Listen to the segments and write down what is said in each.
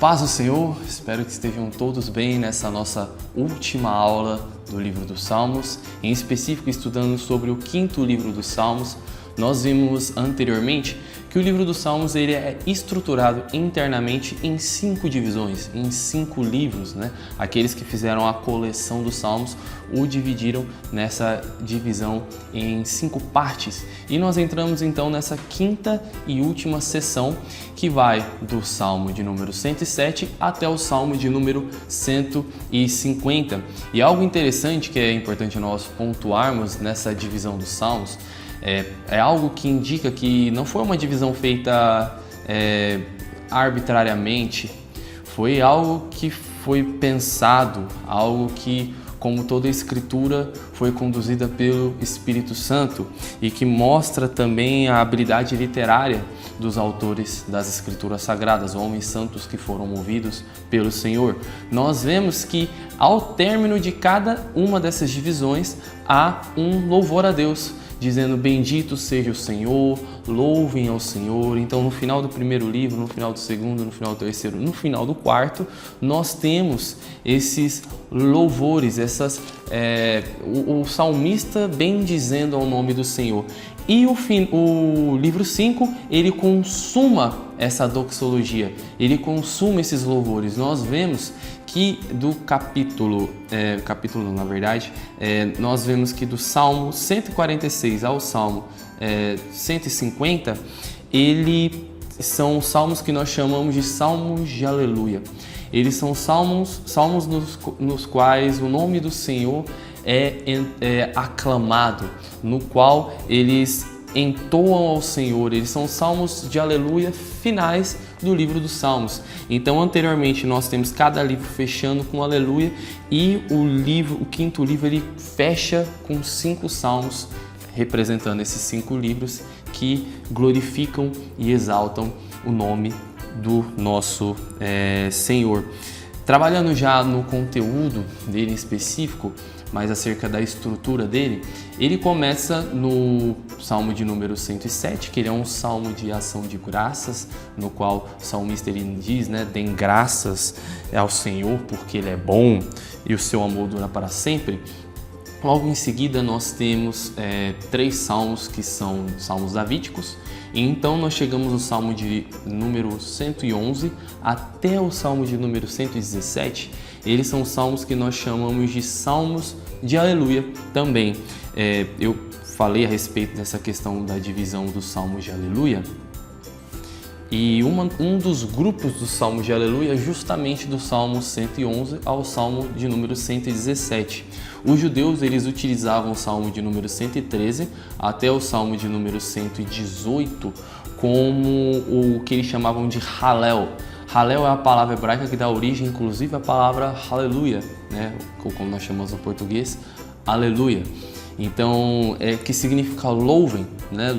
Paz do Senhor, espero que estejam todos bem nessa nossa última aula do livro dos Salmos, em específico estudando sobre o quinto livro dos Salmos. Nós vimos anteriormente que o livro dos Salmos ele é estruturado internamente em 5 divisões, em 5 livros, né? Aqueles que fizeram a coleção dos Salmos o dividiram nessa divisão em 5 partes. E nós entramos então nessa quinta e última sessão, que vai do Salmo de número 107 até o Salmo de número 150. E algo interessante que é importante nós pontuarmos nessa divisão dos Salmos é algo que indica que não foi uma divisão feita arbitrariamente, foi algo que foi pensado, algo que, como toda a Escritura, foi conduzida pelo Espírito Santo e que mostra também a habilidade literária dos autores das Escrituras Sagradas, homens santos que foram movidos pelo Senhor. Nós vemos que ao término de cada uma dessas divisões há um louvor a Deus, dizendo bendito seja o Senhor, louvem ao Senhor. Então no final do primeiro livro, no final do segundo, no final do terceiro, no final do quarto, nós temos esses louvores, o salmista bendizendo ao nome do Senhor. E o livro 5, ele consuma essa doxologia, ele consuma esses louvores. Nós vemos que do nós vemos que do Salmo 146 ao Salmo 150, são salmos que nós chamamos de salmos de aleluia. Eles são salmos nos quais o nome do Senhor é aclamado, no qual eles entoam ao Senhor. Eles são salmos de aleluia finais do livro dos Salmos. Então anteriormente nós temos cada livro fechando com aleluia, e o quinto livro ele fecha com 5 salmos representando esses 5 livros que glorificam e exaltam o nome do nosso Senhor. Trabalhando já no conteúdo dele em específico, mais acerca da estrutura dele, ele começa no Salmo de número 107, que ele é um salmo de ação de graças, no qual o salmista ele diz, deem graças ao Senhor porque Ele é bom e o seu amor dura para sempre. Logo em seguida nós temos 3 salmos que são salmos davídicos, e então nós chegamos no salmo de número 111 até o salmo de número 117. Eles são salmos que nós chamamos de salmos de aleluia também. Eu falei a respeito dessa questão da divisão dos salmos de aleluia, e um dos grupos dos salmos de aleluia é justamente do salmo 111 ao salmo de número 117. Os judeus eles utilizavam o salmo de número 113 até o salmo de número 118 como o que eles chamavam de Halel. Halel é a palavra hebraica que dá origem, inclusive, à palavra aleluia, como nós chamamos no português, aleluia. Então, que significa louvem,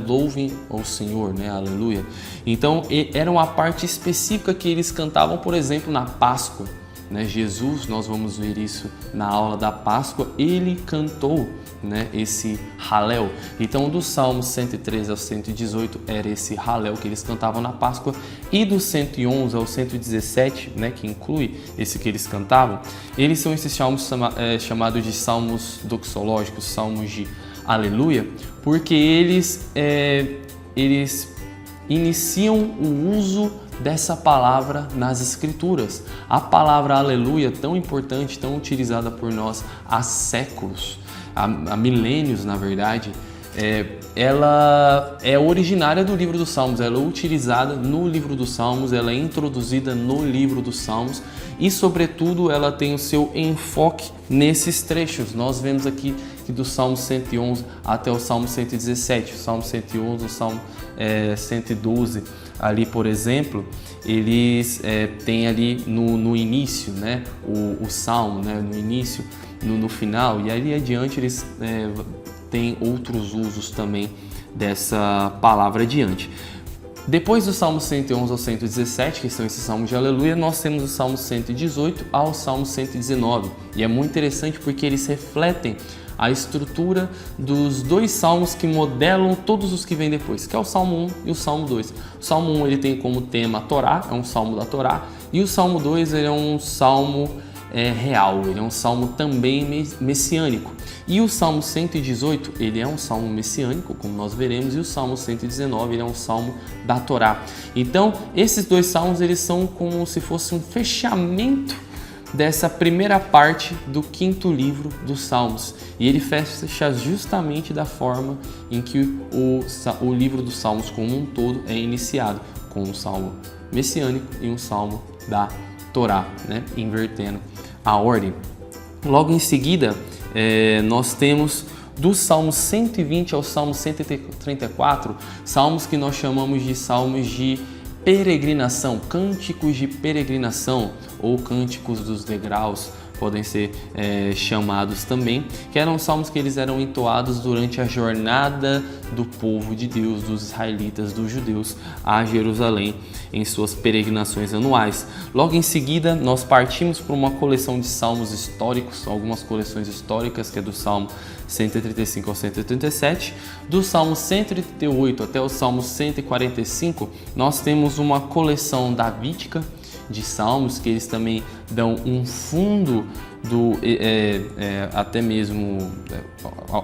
louvem ao Senhor, aleluia. Então, era uma parte específica que eles cantavam, por exemplo, na Páscoa. Jesus, nós vamos ver isso na aula da Páscoa, ele cantou esse Halel. Então do Salmo 113 ao 118 era esse Halel que eles cantavam na Páscoa, e do 111 ao 117, que inclui esse que eles cantavam, eles são esses salmos chamados de salmos doxológicos, salmos de aleluia, porque eles iniciam o uso dessa palavra nas Escrituras. A palavra aleluia, tão importante, tão utilizada por nós há séculos, há milênios na verdade, ela é originária do livro dos Salmos, ela é utilizada no livro dos Salmos, ela é introduzida no livro dos Salmos e, sobretudo, ela tem o seu enfoque nesses trechos. Nós vemos aqui que do Salmo 111 até o Salmo 117, o Salmo 111, o Salmo 112, ali, por exemplo, eles têm ali no início, o Salmo, no início, no final, e ali adiante eles têm outros usos também dessa palavra adiante. Depois do Salmo 111 ao 117, que são esses salmos de aleluia, nós temos o Salmo 118 ao Salmo 119. E é muito interessante porque eles refletem a estrutura dos dois salmos que modelam todos os que vêm depois, que é o Salmo 1 e o Salmo 2. O Salmo 1 ele tem como tema a Torá, é um salmo da Torá, e o Salmo 2 ele é um salmo real, ele é um salmo também messiânico. E o Salmo 118, ele é um salmo messiânico, como nós veremos, e o Salmo 119, ele é um salmo da Torá. Então, esses dois salmos, eles são como se fosse um fechamento dessa primeira parte do 5º livro dos Salmos. E ele fecha justamente da forma em que o livro dos Salmos como um todo é iniciado, com um salmo messiânico e um salmo da Torá, né? Invertendo a ordem. Logo em seguida, nós temos do Salmo 120 ao Salmo 134, salmos que nós chamamos de salmos de peregrinação, cânticos de peregrinação ou cânticos dos degraus, podem ser chamados também, que eram salmos que eles eram entoados durante a jornada do povo de Deus, dos israelitas, dos judeus, a Jerusalém, em suas peregrinações anuais. Logo em seguida, nós partimos para uma coleção de salmos históricos, algumas coleções históricas, que é do Salmo 135 ao 137. Do Salmo 138 até o Salmo 145, nós temos uma coleção davídica de salmos, que eles também dão um fundo até mesmo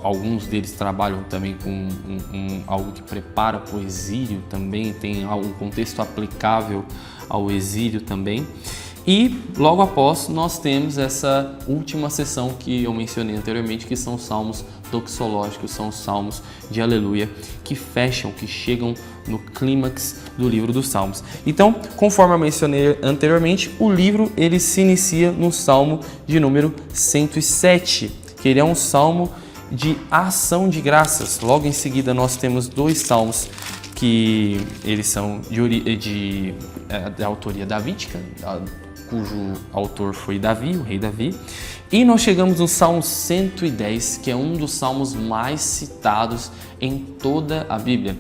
alguns deles trabalham também com algo que prepara para o exílio, também tem um contexto aplicável ao exílio também. E logo após nós temos essa última seção que eu mencionei anteriormente, que são os salmos doxológicos, são os salmos de aleluia, que fecham, que chegam no clímax do livro dos Salmos. Então, conforme eu mencionei anteriormente, o livro ele se inicia no salmo de número 107, que ele é um salmo de ação de graças. Logo em seguida nós temos dois salmos que eles são de autoria davídica, cujo autor foi Davi, o rei Davi. E nós chegamos no Salmo 110, que é um dos salmos mais citados em toda a Bíblia.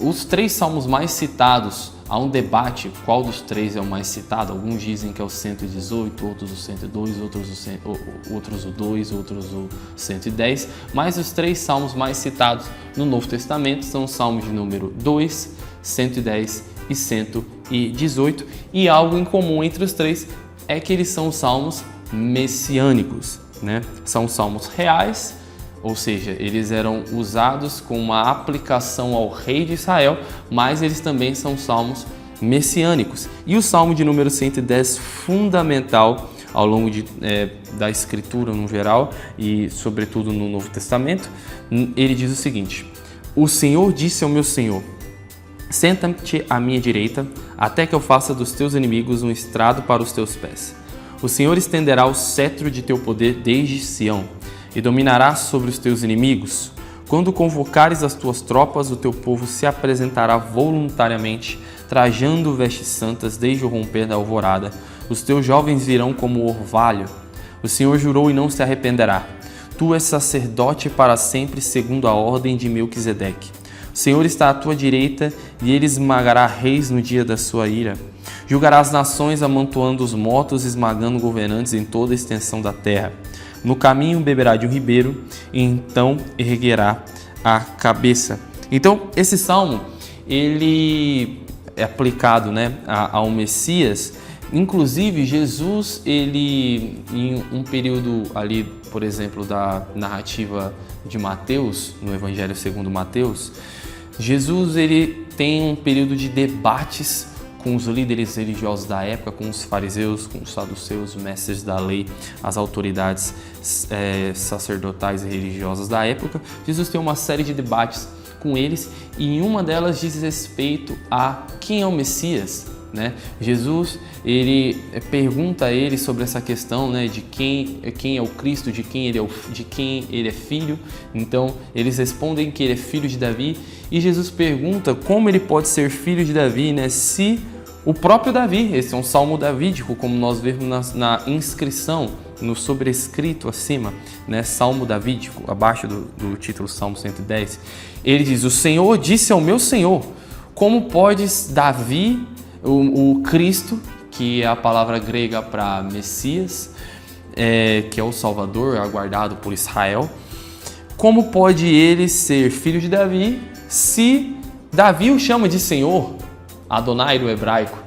Os três salmos mais citados, há um debate qual dos três é o mais citado. Alguns dizem que é o 118, outros o 102, outros o 2, outros o 110. Mas os três salmos mais citados no Novo Testamento são os salmos de número 2, 110 e 118. E algo em comum entre os três é que eles são salmos messiânicos, né? São salmos reais, ou seja, eles eram usados com uma aplicação ao rei de Israel, mas eles também são salmos messiânicos. E o salmo de número 110, fundamental ao longo da escritura no geral e sobretudo no Novo Testamento, ele diz o seguinte: o Senhor disse ao meu Senhor: senta-te à minha direita, até que eu faça dos teus inimigos um estrado para os teus pés. O Senhor estenderá o cetro de teu poder desde Sião, e dominarás sobre os teus inimigos. Quando convocares as tuas tropas, o teu povo se apresentará voluntariamente, trajando vestes santas desde o romper da alvorada. Os teus jovens virão como orvalho. O Senhor jurou e não se arrependerá. Tu és sacerdote para sempre, segundo a ordem de Melquisedeque. O Senhor está à tua direita, e ele esmagará reis no dia da sua ira. Julgará as nações, amontoando os mortos, esmagando governantes em toda a extensão da terra. No caminho beberá de um ribeiro, e então erguerá a cabeça. Então, esse salmo, ele é aplicado, né, ao Messias. Inclusive, Jesus, ele, em um período ali, por exemplo, da narrativa de Mateus, no Evangelho segundo Mateus, Jesus, ele tem um período de debates com os líderes religiosos da época, com os fariseus, com os saduceus, mestres da lei, as autoridades sacerdotais e religiosas da época. Jesus tem uma série de debates com eles, e uma delas diz respeito a quem é o Messias, né? Jesus, ele pergunta a eles sobre essa questão, né, de quem é o Cristo, de quem ele é filho. Então, eles respondem que ele é filho de Davi, e Jesus pergunta como ele pode ser filho de Davi, né, se o próprio Davi, esse é um salmo davídico, como nós vemos na inscrição, no sobrescrito acima, né, salmo davídico, abaixo do título Salmo 110, ele diz: o Senhor disse ao meu Senhor, como podes Davi, o Cristo, que é a palavra grega para Messias, que é o Salvador, aguardado por Israel, como pode ele ser filho de Davi se Davi o chama de Senhor, Adonai no hebraico?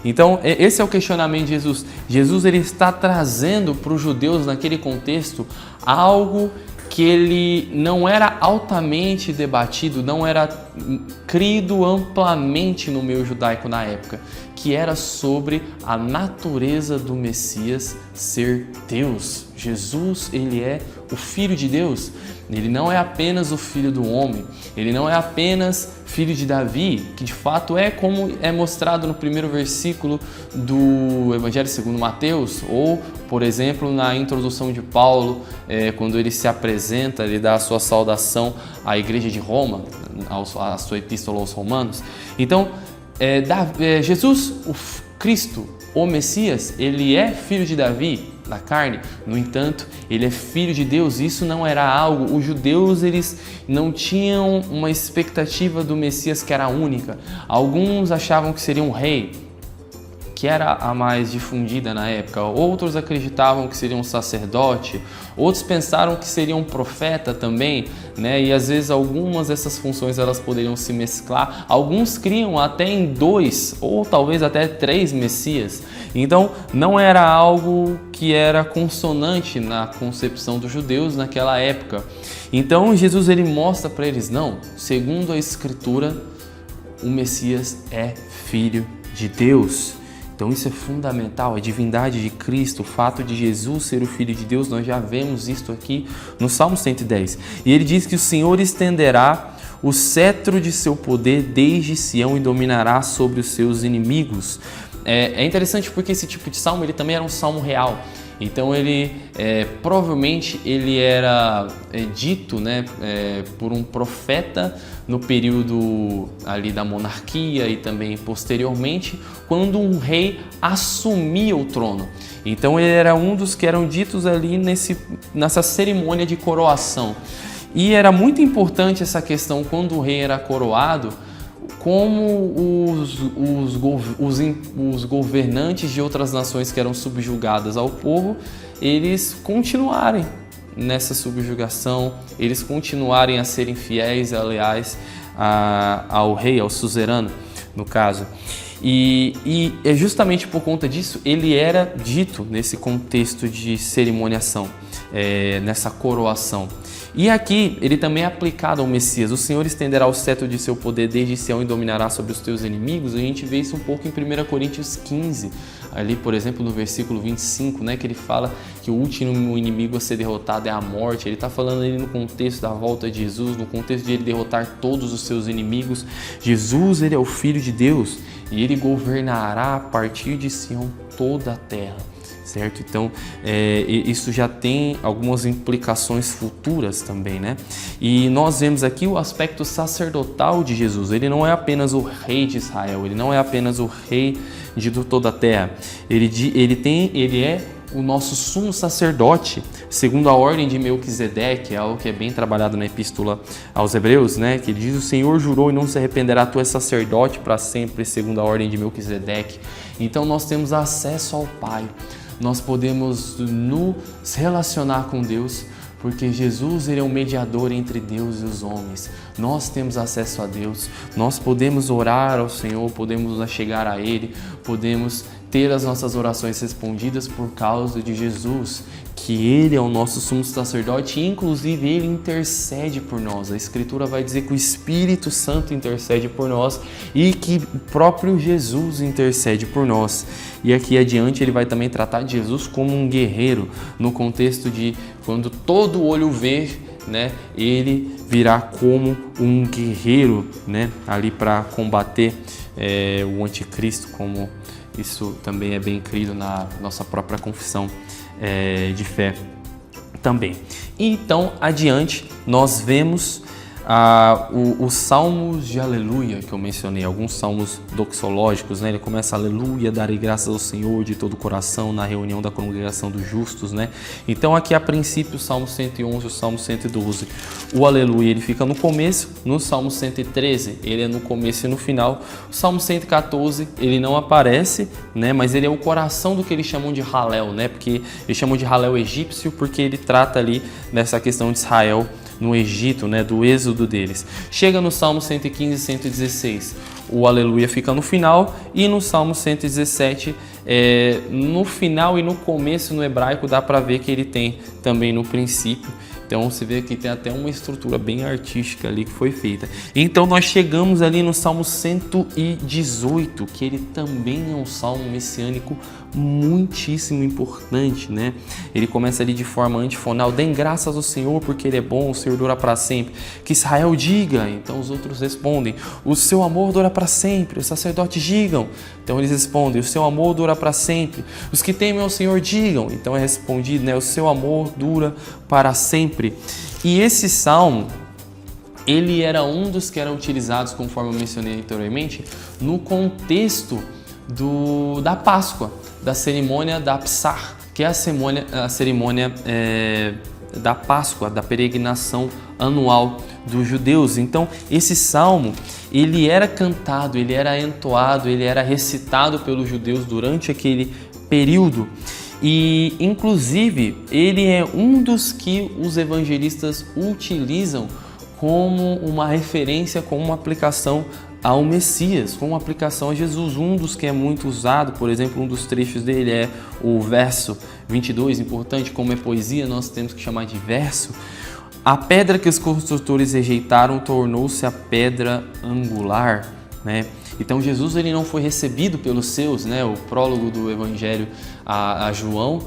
Então, esse é o questionamento de Jesus. Jesus ele está trazendo para os judeus, naquele contexto, algo que ele não era altamente debatido, não era crido amplamente no meio judaico na época, que era sobre a natureza do Messias ser Deus. Jesus, ele é o Filho de Deus. Ele não é apenas o filho do homem, ele não é apenas filho de Davi, que de fato é como é mostrado no primeiro versículo do Evangelho segundo Mateus, ou, por exemplo, na introdução de Paulo, quando ele se apresenta, ele dá a sua saudação à igreja de Roma, a sua epístola aos Romanos. Então, Jesus, o Cristo, o Messias, ele é filho de Davi na carne, no entanto, ele é filho de Deus. Isso não era algo, os judeus eles não tinham uma expectativa do Messias que era única. Alguns achavam que seria um rei, que era a mais difundida na época. Outros acreditavam que seria um sacerdote, outros pensaram que seria um profeta também, né? E às vezes algumas dessas funções elas poderiam se mesclar. Alguns criam até em 2 ou talvez até 3 Messias. Então não era algo que era consonante na concepção dos judeus naquela época. Então Jesus ele mostra para eles, não, segundo a Escritura, o Messias é filho de Deus. Então isso é fundamental, a divindade de Cristo, o fato de Jesus ser o Filho de Deus, nós já vemos isso aqui no Salmo 110. E ele diz que o Senhor estenderá o cetro de seu poder desde Sião e dominará sobre os seus inimigos. É interessante porque esse tipo de salmo ele também era um salmo real. Então ele provavelmente ele era dito, né, por um profeta no período ali da monarquia e também posteriormente, quando um rei assumia o trono. Então ele era um dos que eram ditos ali nessa cerimônia de coroação. E era muito importante essa questão quando o rei era coroado, como os governantes de outras nações que eram subjugadas ao povo, eles continuarem nessa subjugação, eles continuarem a serem fiéis e leais ao rei, ao suzerano, no caso. E é justamente por conta disso, ele era dito nesse contexto de cerimoniação, nessa coroação. E aqui ele também é aplicado ao Messias. O Senhor estenderá o cetro de seu poder desde Sião e dominará sobre os teus inimigos. A gente vê isso um pouco em 1 Coríntios 15, ali por exemplo no versículo 25, né, que ele fala que o último inimigo a ser derrotado é a morte. Ele está falando ali no contexto da volta de Jesus, no contexto de ele derrotar todos os seus inimigos. Jesus, ele é o Filho de Deus e ele governará a partir de Sião toda a terra. Certo? Então, isso já tem algumas implicações futuras também, né? E nós vemos aqui o aspecto sacerdotal de Jesus. Ele não é apenas o rei de Israel, ele não é apenas o rei de toda a terra. Ele é o nosso sumo sacerdote, segundo a ordem de Melquisedeque, é algo que é bem trabalhado na epístola aos Hebreus, né? Que ele diz: o Senhor jurou e não se arrependerá, tu és sacerdote para sempre, segundo a ordem de Melquisedeque. Então nós temos acesso ao Pai. Nós podemos nos relacionar com Deus, porque Jesus ele é um mediador entre Deus e os homens. Nós temos acesso a Deus, nós podemos orar ao Senhor, podemos nos chegar a Ele, podemos ter as nossas orações respondidas por causa de Jesus, que Ele é o nosso sumo sacerdote e inclusive Ele intercede por nós. A Escritura vai dizer que o Espírito Santo intercede por nós e que o próprio Jesus intercede por nós. E aqui adiante ele vai também tratar de Jesus como um guerreiro, no contexto de quando todo olho vê, né, ele virá como um guerreiro, né, ali para combater o anticristo, como isso também é bem crido na nossa própria confissão de fé também. E então, adiante, nós vemos Os salmos de aleluia que eu mencionei, alguns salmos doxológicos, né? Ele começa aleluia, darei graças ao Senhor de todo o coração na reunião da congregação dos justos, né? Então aqui a princípio o Salmo 111 e o Salmo 112, o aleluia ele fica no começo, no Salmo 113 ele é no começo e no final, o Salmo 114 ele não aparece, né? Mas ele é o coração do que eles chamam de Halel, né? Porque eles chamam de Halel egípcio porque ele trata ali dessa questão de Israel no Egito, né, do êxodo deles. Chega no Salmo 115 e 116, o aleluia fica no final, e no Salmo 117, no final e no começo no hebraico dá para ver que ele tem também no princípio. Então você vê que tem até uma estrutura bem artística ali que foi feita. Então nós chegamos ali no Salmo 118, que ele também é um salmo messiânico muitíssimo importante, né? Ele começa ali de forma antifonal: deem graças ao Senhor porque Ele é bom, o Senhor dura para sempre. Que Israel diga, então os outros respondem: o seu amor dura para sempre. Os sacerdotes digam, então eles respondem: o seu amor dura para sempre. Os que temem ao Senhor digam, então é respondido, né? O seu amor dura para sempre. E esse salmo, ele era um dos que eram utilizados, conforme eu mencionei anteriormente, no contexto da Páscoa, da cerimônia da Psach, que é a cerimônia da Páscoa, da peregrinação anual dos judeus. Então, esse salmo, ele era cantado, ele era entoado, ele era recitado pelos judeus durante aquele período. E, inclusive, ele é um dos que os evangelistas utilizam como uma referência, como uma aplicação ao Messias, como uma aplicação a Jesus. Um dos que é muito usado, por exemplo, um dos trechos dele é o verso 22, importante, como é poesia, nós temos que chamar de verso. A pedra que os construtores rejeitaram tornou-se a pedra angular, né? Então Jesus ele não foi recebido pelos seus, né? O prólogo do Evangelho a João,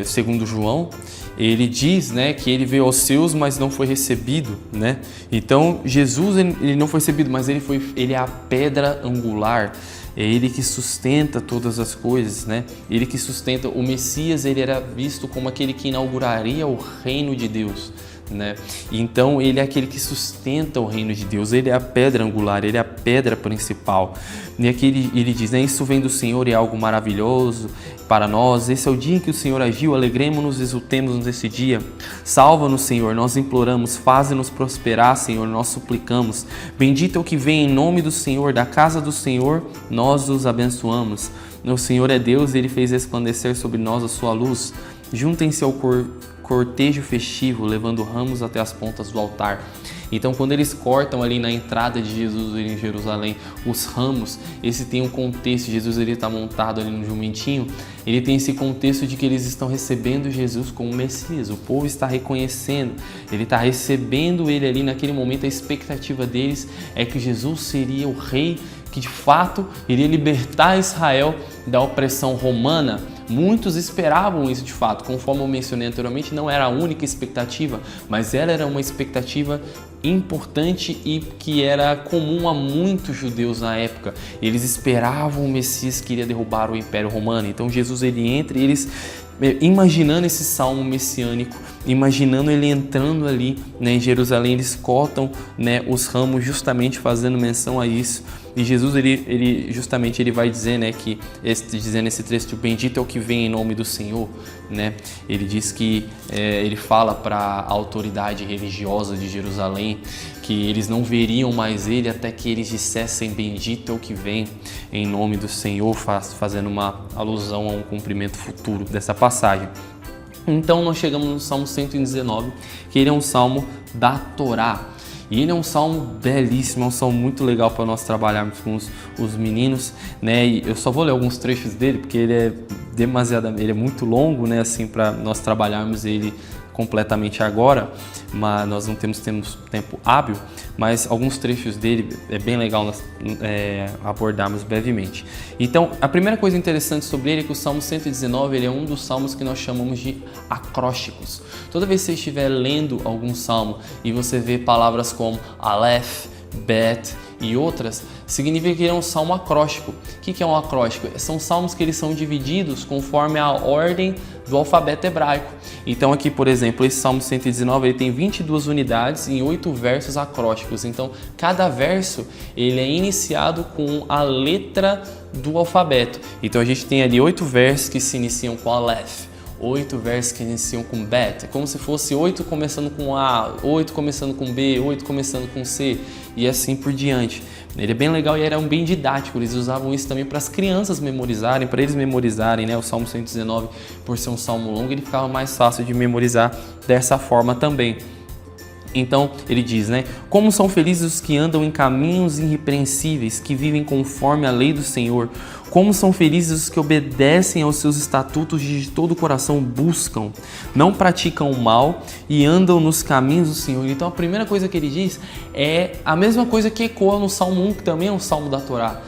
segundo João, ele diz, né, que ele veio aos seus, mas não foi recebido, né? Então Jesus ele não foi recebido, mas ele é a pedra angular. É ele que sustenta todas as coisas, né? Ele que sustenta. O Messias, ele era visto como aquele que inauguraria o reino de Deus, né? Então ele é aquele que sustenta o reino de Deus, ele é a pedra angular, ele é a pedra principal. E aqui ele diz, né, isso vem do Senhor e é algo maravilhoso para nós. Esse é o dia em que o Senhor agiu, alegremos-nos, exultemos nesse dia. Salva-nos, Senhor, nós imploramos, faze-nos prosperar, Senhor, nós suplicamos. Bendito é o que vem em nome do Senhor, da casa do Senhor, nós os abençoamos. O Senhor é Deus, ele fez resplandecer sobre nós a sua luz. Juntem-se ao cortejo festivo, levando ramos até as pontas do altar. Então, quando eles cortam ali na entrada de Jesus em Jerusalém os ramos, esse tem um contexto. Jesus ele está montado ali no jumentinho, ele tem esse contexto de que eles estão recebendo Jesus como Messias. O povo está reconhecendo, ele está recebendo ele ali naquele momento. A expectativa deles é que Jesus seria o rei que de fato iria libertar Israel da opressão romana. Muitos esperavam isso de fato, conforme eu mencionei anteriormente, não era a única expectativa, mas ela era uma expectativa importante e que era comum a muitos judeus na época. Eles esperavam o Messias que iria derrubar o Império Romano. Então Jesus ele entra e eles, imaginando esse salmo messiânico, imaginando ele entrando ali, né, em Jerusalém, eles cortam, né, os ramos justamente fazendo menção a isso. E Jesus ele justamente ele vai dizer, né, que dizendo esse trecho, bendito é o que vem em nome do Senhor, né? Ele diz que ele fala para a autoridade religiosa de Jerusalém que eles não veriam mais ele até que eles dissessem bendito é o que vem em nome do Senhor, fazendo uma alusão a um cumprimento futuro dessa passagem. Então nós chegamos no Salmo 119, que ele é um salmo da Torá. E ele é um salmo belíssimo, é um salmo muito legal para nós trabalharmos com os meninos, né? E eu só vou ler alguns trechos dele, porque ele é muito longo, né? Assim, para nós trabalharmos ele completamente agora, mas nós não temos tempo hábil, mas alguns trechos dele é bem legal nós abordarmos brevemente. Então, a primeira coisa interessante sobre ele é que o Salmo 119 ele é um dos salmos que nós chamamos de acrósticos. Toda vez que você estiver lendo algum salmo e você vê palavras como Aleph, bet e outras, significa que ele é um salmo acróstico. O que é um acróstico? São salmos que eles são divididos conforme a ordem do alfabeto hebraico. Então aqui, por exemplo, esse Salmo 119 ele tem 22 unidades em 8 versos acrósticos. Então cada verso ele é iniciado com a letra do alfabeto. Então a gente tem ali 8 versos que se iniciam com Aleph, 8 versos que iniciam com Bet, como se fosse 8 começando com A, 8 começando com B, 8 começando com C e assim por diante. Ele é bem legal e era um bem didático, eles usavam isso também para as crianças memorizarem, para eles memorizarem, né? O Salmo 119, por ser um salmo longo, ele ficava mais fácil de memorizar dessa forma também. Então ele diz, né? Como são felizes os que andam em caminhos irrepreensíveis, que vivem conforme a lei do Senhor. Como são felizes os que obedecem aos seus estatutos e de todo o coração buscam, não praticam o mal e andam nos caminhos do Senhor. Então a primeira coisa que ele diz é a mesma coisa que ecoa no Salmo 1, que também é um salmo da Torá.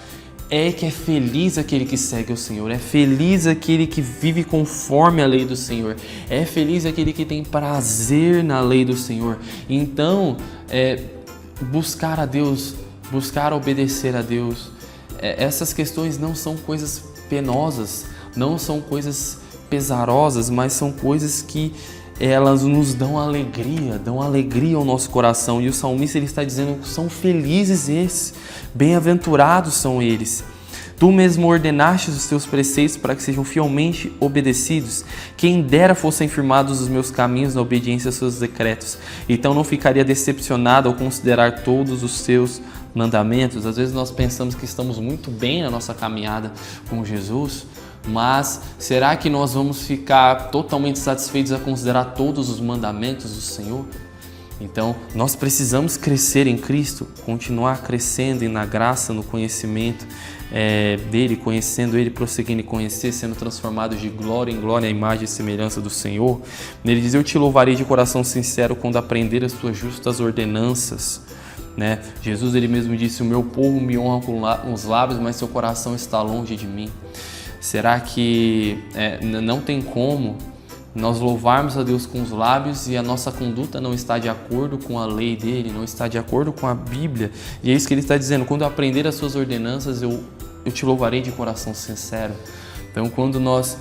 É que é feliz aquele que segue o Senhor, é feliz aquele que vive conforme a lei do Senhor, é feliz aquele que tem prazer na lei do Senhor. Então, buscar a Deus, buscar obedecer a Deus, essas questões não são coisas penosas, não são coisas pesarosas, mas são coisas que elas nos dão alegria ao nosso coração. E o salmista ele está dizendo que são felizes esses, bem-aventurados são eles. Tu mesmo ordenaste os teus preceitos para que sejam fielmente obedecidos. Quem dera fossem firmados os meus caminhos na obediência aos seus decretos. Então não ficaria decepcionado ao considerar todos os seus mandamentos. Às vezes nós pensamos que estamos muito bem na nossa caminhada com Jesus, mas será que nós vamos ficar totalmente satisfeitos a considerar todos os mandamentos do Senhor? Então, nós precisamos crescer em Cristo, continuar crescendo na graça, no conhecimento dele, conhecendo ele, prosseguindo em conhecer, sendo transformados de glória em glória à imagem e semelhança do Senhor. Ele diz, eu te louvarei de coração sincero quando aprender as tuas justas ordenanças. Né? Jesus ele mesmo disse, o meu povo me honra com os lábios, mas seu coração está longe de mim. Será que não tem como nós louvarmos a Deus com os lábios e a nossa conduta não está de acordo com a lei dele, não está de acordo com a Bíblia? E é isso que ele está dizendo, quando eu aprender as suas ordenanças, eu te louvarei de coração sincero. Então, quando nós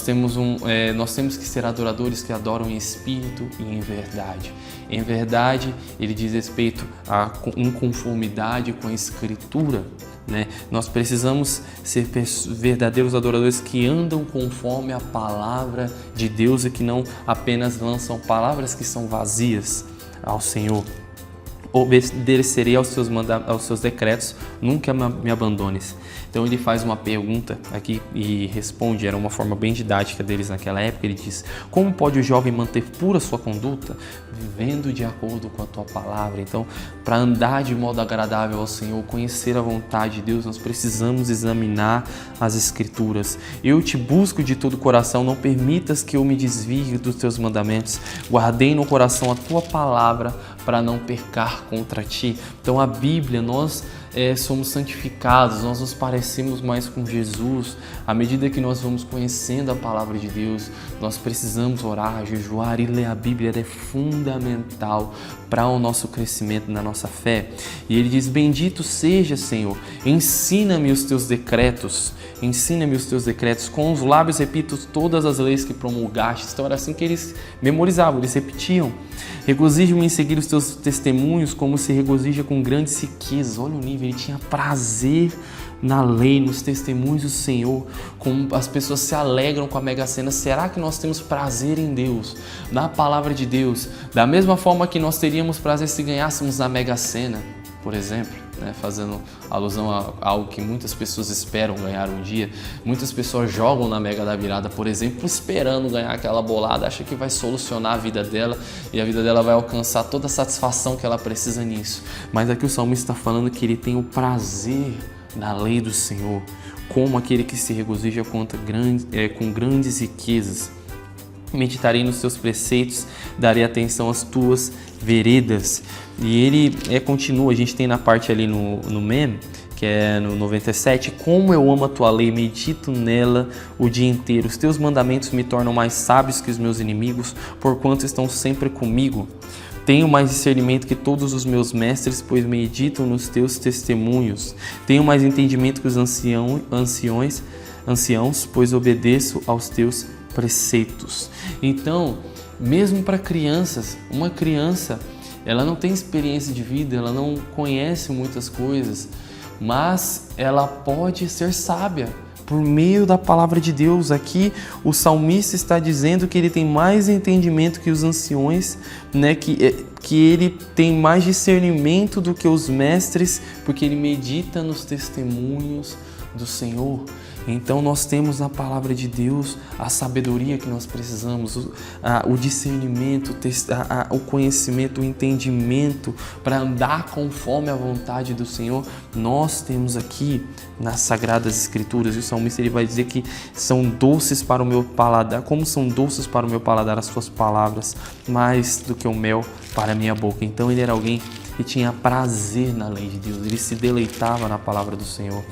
temos que ser adoradores que adoram em espírito e em verdade. Em verdade, ele diz respeito à inconformidade com a Escritura. Né? Nós precisamos ser verdadeiros adoradores que andam conforme a palavra de Deus e que não apenas lançam palavras que são vazias ao Senhor. Obedecerei aos seus decretos, nunca me abandones. Então ele faz uma pergunta aqui e responde, era uma forma bem didática deles naquela época, ele diz, como pode o jovem manter pura sua conduta? Vivendo de acordo com a tua palavra. Então, para andar de modo agradável ao Senhor, conhecer a vontade de Deus, nós precisamos examinar as Escrituras. Eu te busco de todo o coração, não permitas que eu me desvie dos teus mandamentos. Guardei no coração a tua palavra para não pecar contra ti. Então a Bíblia, nós somos santificados, nós nos parecemos mais com Jesus. À medida que nós vamos conhecendo a palavra de Deus, nós precisamos orar, jejuar e ler a Bíblia, é fundamental para o nosso crescimento na nossa fé. E ele diz, bendito seja, Senhor, ensina-me os teus decretos, com os lábios repito todas as leis que promulgaste. Então era assim que eles memorizavam, eles repetiam. Regozijo-me em seguir os teus testemunhos como se regozija com grandes riquezas. Olha o nível, ele tinha prazer na lei, nos testemunhos do Senhor, como as pessoas se alegram com a Mega Sena. Será que nós temos prazer em Deus, na palavra de Deus, da mesma forma que nós teríamos prazer se ganhássemos na Mega Sena, por exemplo, né? Fazendo alusão a algo que muitas pessoas esperam ganhar um dia. Muitas pessoas jogam na Mega da Virada, por exemplo, esperando ganhar aquela bolada, acha que vai solucionar a vida dela e a vida dela vai alcançar toda a satisfação que ela precisa nisso. Mas aqui o salmista está falando que ele tem o prazer na lei do Senhor, como aquele que se regozija com grandes riquezas. Meditarei nos teus preceitos, darei atenção às tuas veredas. E ele continua, a gente tem na parte ali no meme, que é no 97, como eu amo a tua lei, medito nela o dia inteiro. Os teus mandamentos me tornam mais sábios que os meus inimigos, porquanto estão sempre comigo. Tenho mais discernimento que todos os meus mestres, pois meditam nos teus testemunhos. Tenho mais entendimento que os anciãos, pois obedeço aos teus preceitos. Então, mesmo para crianças, uma criança, ela não tem experiência de vida, ela não conhece muitas coisas, mas ela pode ser sábia por meio da palavra de Deus. Aqui o salmista está dizendo que ele tem mais entendimento que os anciões, né? Que ele tem mais discernimento do que os mestres, porque ele medita nos testemunhos do Senhor. Então nós temos na palavra de Deus a sabedoria que nós precisamos, o discernimento, o conhecimento, o entendimento para andar conforme a vontade do Senhor. Nós temos aqui nas Sagradas Escrituras, e o salmista ele vai dizer que são doces para o meu paladar, como são doces para o meu paladar as suas palavras, mais do que o mel para a minha boca. Então ele era alguém que tinha prazer na lei de Deus, ele se deleitava na palavra do Senhor.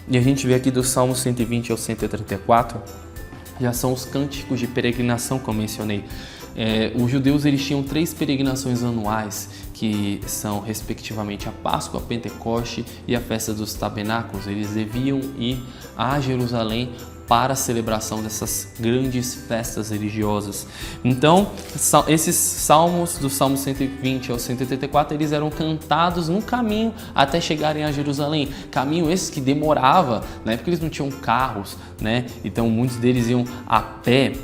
E a gente vê aqui do Salmo 120 ao 134, já são os cânticos de peregrinação que eu mencionei. Os judeus eles tinham 3 peregrinações anuais, que são respectivamente a Páscoa, a Pentecoste e a Festa dos Tabernáculos. Eles deviam ir a Jerusalém para a celebração dessas grandes festas religiosas. Então, esses salmos, do Salmo 120 ao 134, eles eram cantados no caminho até chegarem a Jerusalém. Caminho esse que demorava, na época eles não tinham carros, né? Então muitos deles iam a pé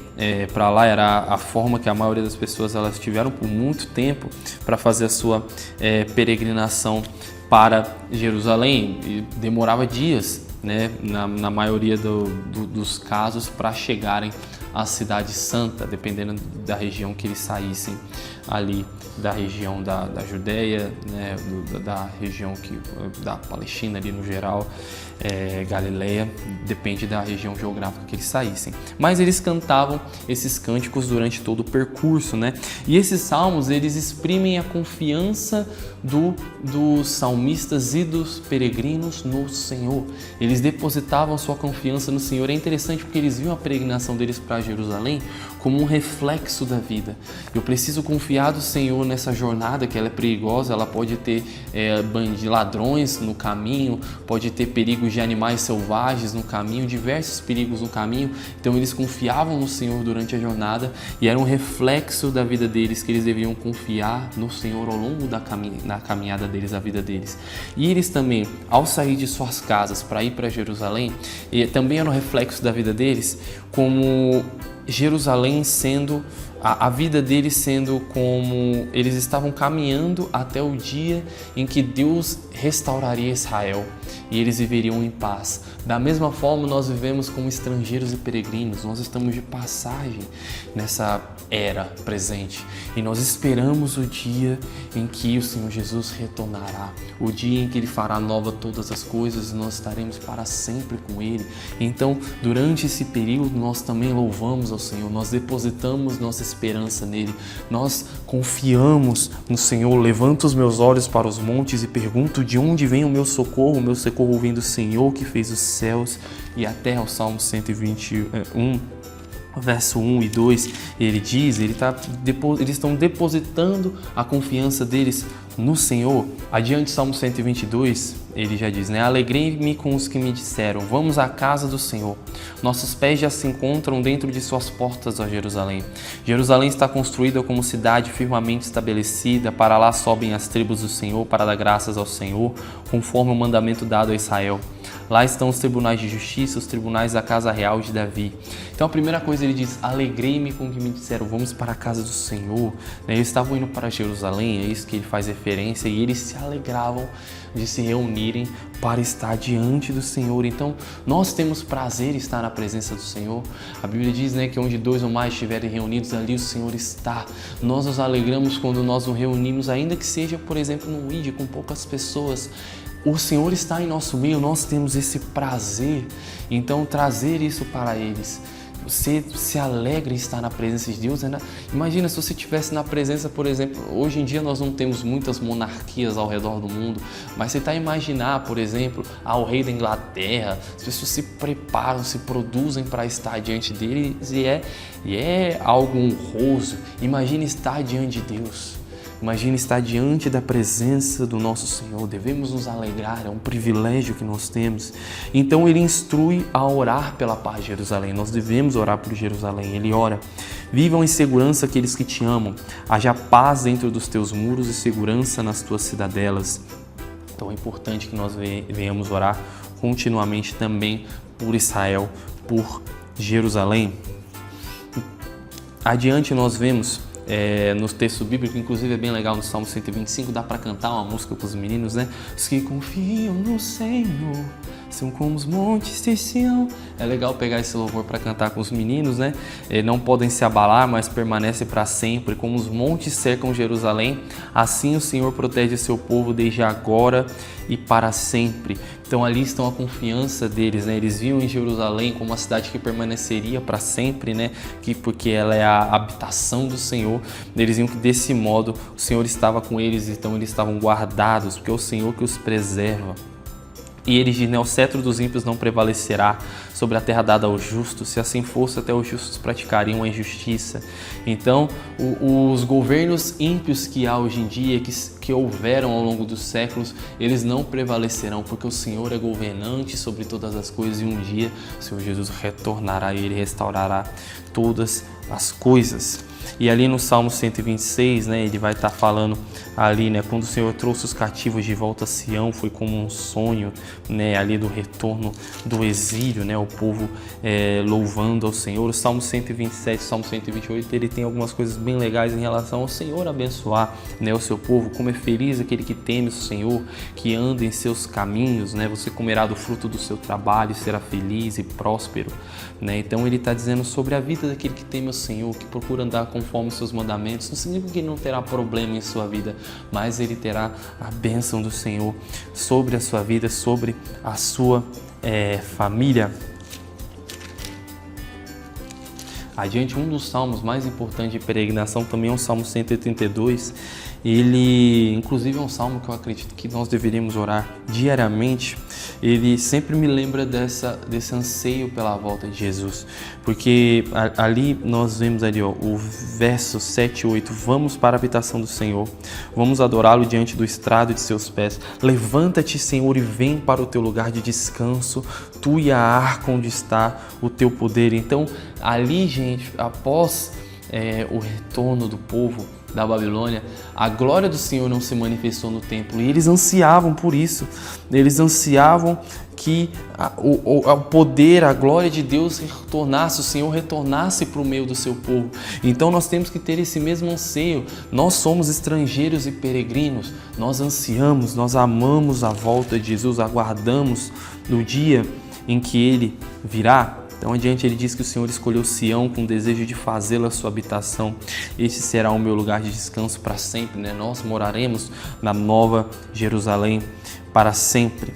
para lá, era a forma que a maioria das pessoas elas tiveram por muito tempo para fazer a sua peregrinação para Jerusalém, e demorava dias, né, na maioria dos casos, para chegarem à Cidade Santa, dependendo da região que eles saíssem ali, da região da Judéia, né, da região da Palestina ali no geral, Galileia, depende da região geográfica que eles saíssem. Mas eles cantavam esses cânticos durante todo o percurso, né? E esses salmos, eles exprimem a confiança dos salmistas e dos peregrinos no Senhor. Eles depositavam sua confiança no Senhor. É interessante porque eles viam a peregrinação deles para Jerusalém como um reflexo da vida. Eu preciso confiar do Senhor nessa jornada, que ela é perigosa, ela pode ter ladrões no caminho, pode ter perigos de animais selvagens no caminho, diversos perigos no caminho. Então eles confiavam no Senhor durante a jornada e era um reflexo da vida deles, que eles deviam confiar no Senhor ao longo na caminhada deles, a vida deles. E eles também, ao sair de suas casas para ir para Jerusalém, também era um reflexo da vida deles, como Jerusalém sendo a vida deles, sendo como eles estavam caminhando até o dia em que Deus restauraria Israel e eles viveriam em paz. Da mesma forma, nós vivemos como estrangeiros e peregrinos, nós estamos de passagem nessa era presente e nós esperamos o dia em que o Senhor Jesus retornará, o dia em que Ele fará nova todas as coisas e nós estaremos para sempre com Ele. Então, durante esse período, nós também louvamos ao Senhor, nós depositamos nossa esperança nele, nós confiamos no Senhor. Levanto os meus olhos para os montes e pergunto: de onde vem o meu socorro? O meu socorro vem do Senhor que fez os céus e a terra. O Salmo 121, verso 1 e 2, ele diz, eles estão depositando a confiança deles no Senhor. Adiante, Salmo 122, ele já diz, né? Alegrei-me com os que me disseram, vamos à casa do Senhor. Nossos pés já se encontram dentro de suas portas, ó Jerusalém. Jerusalém está construída como cidade firmemente estabelecida, para lá sobem as tribos do Senhor, para dar graças ao Senhor, conforme o mandamento dado a Israel. Lá estão os tribunais de justiça, os tribunais da casa real de Davi. Então a primeira coisa ele diz, alegrei-me com o que me disseram, vamos para a casa do Senhor. Eles estavam indo para Jerusalém, é isso que ele faz referência, e eles se alegravam de se reunirem para estar diante do Senhor. Então nós temos prazer em estar na presença do Senhor. A Bíblia diz, né, que onde 2 ou mais estiverem reunidos, ali o Senhor está. Nós nos alegramos quando nós nos reunimos, ainda que seja, por exemplo, no ID com poucas pessoas. O Senhor está em nosso meio, nós temos esse prazer, então trazer isso para eles. Você se alegra em estar na presença de Deus. Imagina se você estivesse na presença, por exemplo, hoje em dia nós não temos muitas monarquias ao redor do mundo, mas você está a imaginar, por exemplo, o rei da Inglaterra, as pessoas se preparam, se produzem para estar diante dele e é algo honroso. Imagine estar diante de Deus. Imagina estar diante da presença do nosso Senhor. Devemos nos alegrar, é um privilégio que nós temos. Então ele instrui a orar pela paz de Jerusalém. Nós devemos orar por Jerusalém. Ele ora: vivam em segurança aqueles que te amam. Haja paz dentro dos teus muros e segurança nas tuas cidadelas. Então é importante que nós venhamos orar continuamente também por Israel, por Jerusalém. Adiante nós vemos no texto bíblico, inclusive é bem legal, no Salmo 125, dá para cantar uma música com os meninos, né? Os que confiam no Senhor são como os montes de Sião. É legal pegar esse louvor para cantar com os meninos, né? Não podem se abalar, mas permanecem para sempre. Como os montes cercam Jerusalém, assim o Senhor protege seu povo desde agora e para sempre. Então ali estão a confiança deles, né? Eles viam em Jerusalém como uma cidade que permaneceria para sempre, né? Porque ela é a habitação do Senhor. Eles viam que desse modo o Senhor estava com eles, então eles estavam guardados, porque é o Senhor que os preserva. E eles dizem: o cetro dos ímpios não prevalecerá sobre a terra dada aos justos. Se assim fosse, até os justos praticariam a injustiça. Então, os governos ímpios que há hoje em dia, que houveram ao longo dos séculos, eles não prevalecerão, porque o Senhor é governante sobre todas as coisas e um dia o Senhor Jesus retornará e Ele restaurará todas as coisas. E ali no Salmo 126, né, ele vai estar falando ali, né, quando o Senhor trouxe os cativos de volta a Sião, foi como um sonho, né, ali do retorno do exílio, né, o povo louvando ao Senhor. O Salmo 127, o Salmo 128, ele tem algumas coisas bem legais em relação ao Senhor abençoar, né, o seu povo. Como é feliz aquele que teme o Senhor, que anda em seus caminhos, né, você comerá do fruto do seu trabalho, será feliz e próspero, né. Então ele está dizendo sobre a vida daquele que teme o Senhor, que procura andar conforme os seus mandamentos. Não significa que ele não terá problema em sua vida, mas ele terá a bênção do Senhor sobre a sua vida, sobre a sua família. Adiante, um dos salmos mais importantes de peregrinação também é o Salmo 182. Ele, inclusive, é um salmo que eu acredito que nós deveríamos orar diariamente. Ele sempre me lembra desse anseio pela volta de Jesus, porque ali nós vemos ali, o verso 7 e 8: vamos para a habitação do Senhor, vamos adorá-lo diante do estrado de seus pés. Levanta-te, Senhor, e vem para o teu lugar de descanso, tu e a arca onde está o teu poder. Então, ali, gente, após o retorno do povo da Babilônia, a glória do Senhor não se manifestou no templo e eles ansiavam por isso. Eles ansiavam que o poder, a glória de Deus retornasse, o Senhor retornasse para o meio do seu povo. Então nós temos que ter esse mesmo anseio. Nós somos estrangeiros e peregrinos, nós ansiamos, nós amamos a volta de Jesus, aguardamos no dia em que Ele virá. Então adiante ele diz que o Senhor escolheu Sião com o desejo de fazê-la sua habitação. Este será o meu lugar de descanso para sempre, né? Nós moraremos na nova Jerusalém para sempre.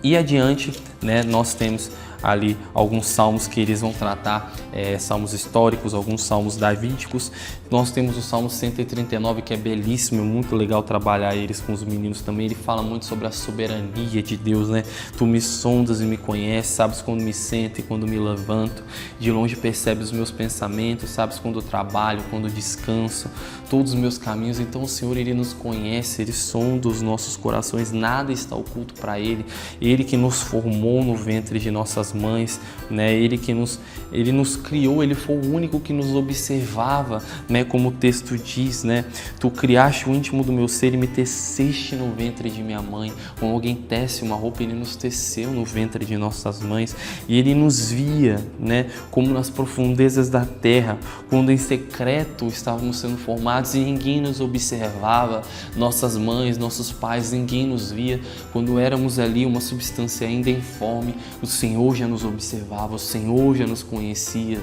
E adiante, né, nós temos ali alguns salmos que eles vão tratar, salmos históricos, alguns salmos davídicos. Nós temos o Salmo 139, que é belíssimo, muito legal trabalhar eles com os meninos também. Ele fala muito sobre a soberania de Deus, né? Tu me sondas e me conheces, sabes quando me sento e quando me levanto. De longe percebes os meus pensamentos, sabes quando eu trabalho, quando eu descanso, todos os meus caminhos. Então o Senhor, Ele nos conhece, Ele sonda os nossos corações, nada está oculto para Ele. Ele que nos formou no ventre de nossas mães, né? Ele nos criou, Ele foi o único que nos observava, né? Como o texto diz, né? Tu criaste o íntimo do meu ser e me teceste no ventre de minha mãe. Quando alguém tece uma roupa, Ele nos teceu no ventre de nossas mães e Ele nos via, né? Como nas profundezas da terra, quando em secreto estávamos sendo formados e ninguém nos observava, nossas mães, nossos pais, ninguém nos via. Quando éramos ali uma substância ainda informe, o Senhor já nos observava, o Senhor já nos conhecia,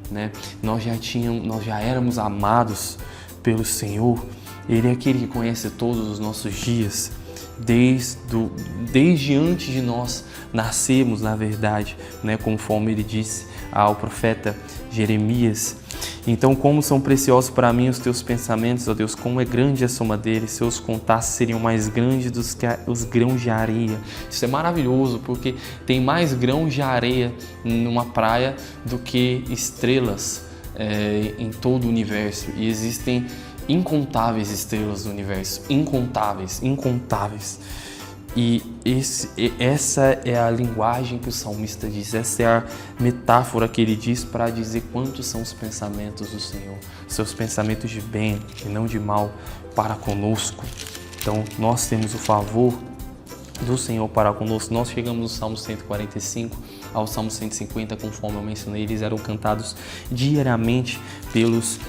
né? Nós já éramos amados pelo Senhor. Ele é aquele que conhece todos os nossos dias, desde antes de nós nascermos, na verdade, né? Conforme ele disse ao profeta Jeremias. Então, como são preciosos para mim os teus pensamentos, ó Deus, como é grande a soma deles, se eu os contasse seriam mais grandes do que os grãos de areia. Isso é maravilhoso, porque tem mais grãos de areia numa praia do que estrelas em todo o universo. E existem incontáveis estrelas do universo, incontáveis, incontáveis. E essa é a linguagem que o salmista diz, essa é a metáfora que ele diz para dizer quantos são os pensamentos do Senhor, seus pensamentos de bem e não de mal para conosco. Então nós temos o favor do Senhor para conosco. Nós chegamos no Salmo 145 ao Salmo 150, conforme eu mencionei, eles eram cantados diariamente pelos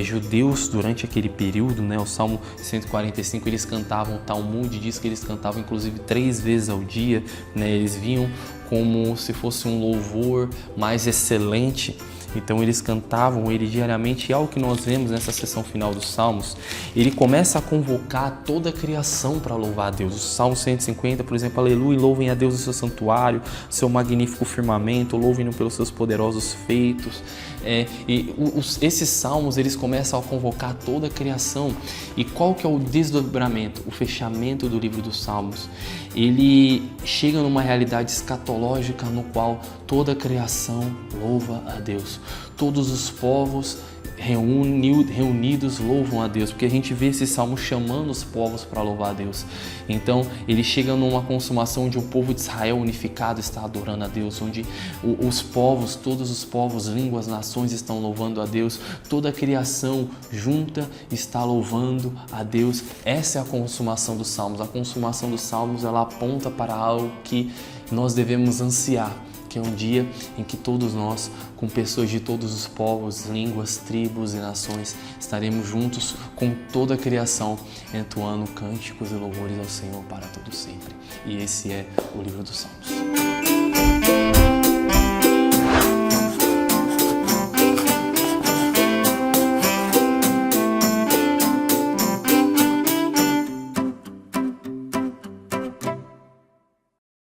judeus durante aquele período, né? O Salmo 145 eles cantavam, o Talmud diz que eles cantavam inclusive 3 vezes ao dia, né? Eles vinham como se fosse um louvor mais excelente. Então eles cantavam ele diariamente, e algo que nós vemos nessa sessão final dos Salmos, ele começa a convocar toda a criação para louvar a Deus. O Salmo 150, por exemplo, aleluia, louvem a Deus no seu santuário, seu magnífico firmamento, louvem-no pelos seus poderosos feitos. Esses salmos, eles começam a convocar toda a criação. E qual que é o desdobramento, o fechamento do livro dos Salmos? Ele chega numa realidade escatológica no qual toda a criação louva a Deus. Todos os povos reunidos louvam a Deus, porque a gente vê esse salmo chamando os povos para louvar a Deus. Então ele chega numa consumação onde o povo de Israel unificado está adorando a Deus, onde os povos, todos os povos, línguas, nações estão louvando a Deus, toda a criação junta está louvando a Deus. Essa é a consumação dos salmos. A consumação dos salmos, ela aponta para algo que nós devemos ansiar, que é um dia em que todos nós, com pessoas de todos os povos, línguas, tribos e nações, estaremos juntos com toda a criação, entoando cânticos e louvores ao Senhor para todo sempre. E esse é o livro dos Salmos.